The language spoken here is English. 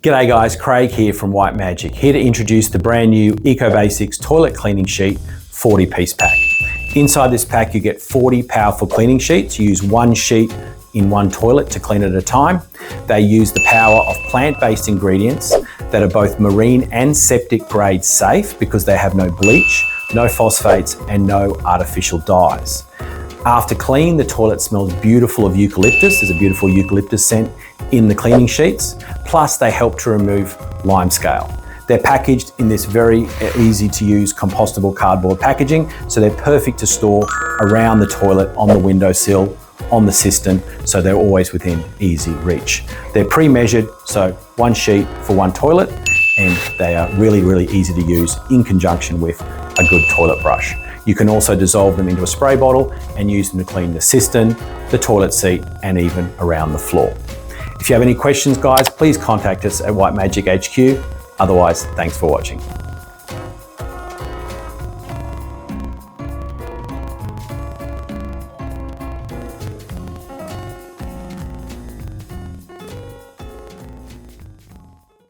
G'day guys, Craig here from White Magic, here to introduce the brand new EcoBasics Toilet Cleaning Sheet 40-piece pack. Inside this pack you get 40 powerful cleaning sheets. You use one sheet in one toilet to clean at a time. They use the power of plant-based ingredients that are both marine and septic grade safe because they have no bleach, no phosphates and no artificial dyes. After clean, the toilet smells beautiful of eucalyptus. There's a beautiful eucalyptus scent in the cleaning sheets. Plus they help to remove limescale. They're packaged in this very easy to use compostable cardboard packaging, so they're perfect to store around the toilet, on the windowsill, on the cistern, so they're always within easy reach. They're pre-measured, so one sheet for one toilet, and they are really easy to use in conjunction with a good toilet brush. You can also dissolve them into a spray bottle and use them to clean the cistern, the toilet seat, and even around the floor. If you have any questions, guys, please contact us at White Magic HQ. Otherwise, thanks for watching.